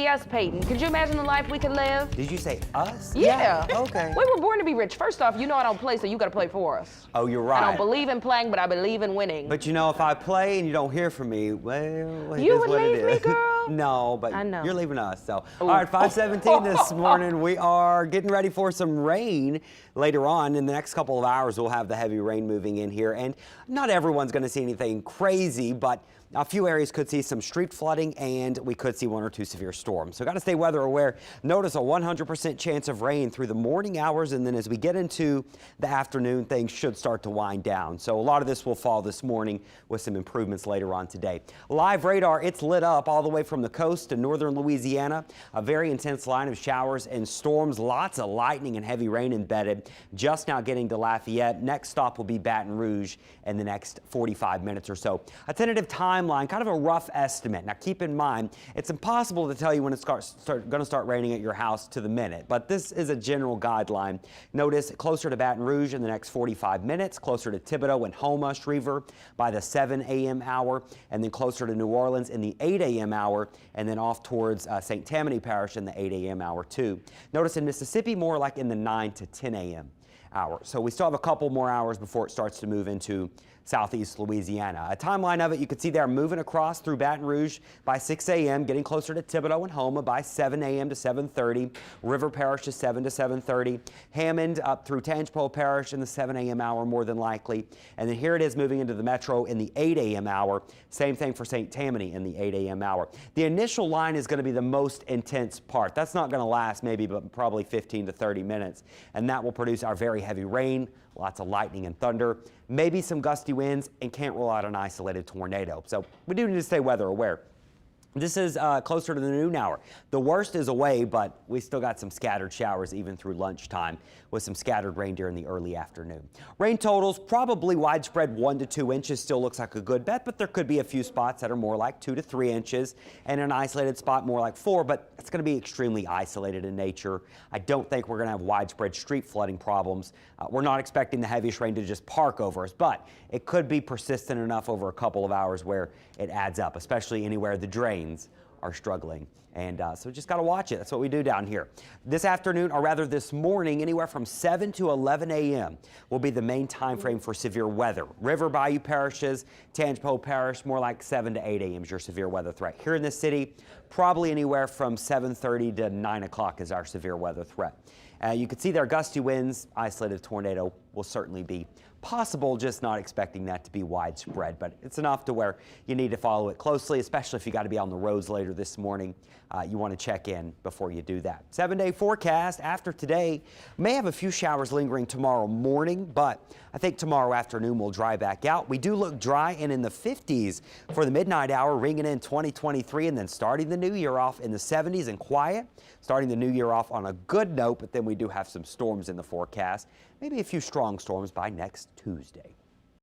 Yes, Peyton. Could you imagine the life we could live? Did you say us? Yeah. Okay. We were born to be rich. First off, you know I don't play, so you gotta play for us. Oh, you're right. I don't believe in playing, but I believe in winning. But you know, if I play and you don't hear from me, well, it You is would what it leave me, is. girl? No, but I know. you're leaving us. So, Ooh. all right, 5:17 this morning. We are getting ready for some rain later on. In the next couple of hours, we'll have the heavy rain moving in here. And not everyone's going to see anything crazy, but a few areas could see some street flooding, and we could see 1 or 2 severe storms. So got to stay weather aware. Notice a 100% chance of rain through the morning hours, and then as we get into the afternoon, things should start to wind down. So a lot of this will fall this morning with some improvements later on today. Live radar, it's lit up all the way from the coast to northern Louisiana. A very intense line of showers and storms, lots of lightning and heavy rain embedded. Just now getting to Lafayette. Next stop will be Baton Rouge in the next 45 minutes or so. A tentative timeline, kind of a rough estimate. Now keep in mind, it's impossible to tell you when it's going to start raining at your house to the minute, but this is a general guideline. Notice closer to Baton Rouge in the next 45 minutes, closer to Thibodaux and Houma, Schriever by the 7 a.m. hour, and then closer to New Orleans in the 8 a.m. hour, and then off towards St. Tammany Parish in the 8 a.m. hour too. Notice in Mississippi more like in the 9 to 10 a.m. hour. So we still have a couple more hours before it starts to move into southeast Louisiana. A timeline of it, you can see they're moving across through Baton Rouge by 6 a.m., getting closer to Thibodaux and Houma by 7 a.m. to 7:30. River Parish is 7 to 7:30. Hammond up through Tangipahoa Parish in the 7 a.m. hour more than likely. And then here it is moving into the metro in the 8 a.m. hour. Same thing for St. Tammany in the 8 a.m. hour. The initial line is going to be the most intense part. That's not going to last maybe but probably 15 to 30 minutes. And that will produce our very heavy rain, lots of lightning and thunder, maybe some gusty winds, and can't rule out an isolated tornado. So we do need to stay weather aware. This is closer to the noon hour. The worst is away, but we still got some scattered showers even through lunchtime with some scattered rain during the early afternoon. Rain totals probably widespread 1 to 2 inches. Still looks like a good bet, but there could be a few spots that are more like 2 to 3 inches and an isolated spot more like 4, but it's going to be extremely isolated in nature. I don't think we're going to have widespread street flooding problems. We're not expecting the heaviest rain to just park over us, but it could be persistent enough over a couple of hours where it adds up, especially anywhere the drains are struggling. And so just got to watch it. That's what we do down here. This afternoon, or rather this morning, anywhere from 7 to 11 a.m. will be the main time frame for severe weather. River Bayou parishes, Tangipahoa Parish, more like 7 to 8 a.m. is your severe weather threat. Here in the city, probably anywhere from 7:30 to 9 o'clock is our severe weather threat. You can see there gusty winds, isolated tornado will certainly be possible, just not expecting that to be widespread, but it's enough to where you need to follow it closely, especially if you got to be on the roads later this morning. You want to check in before you do that. 7-day forecast after today. May have a few showers lingering tomorrow morning, but I think tomorrow afternoon will dry back out. We do look dry and in the 50s for the midnight hour, ringing in 2023, and then starting the new year off in the 70s and quiet. Starting the new year off on a good note, but then we do have some storms in the forecast. Maybe a few strong storms by next Tuesday.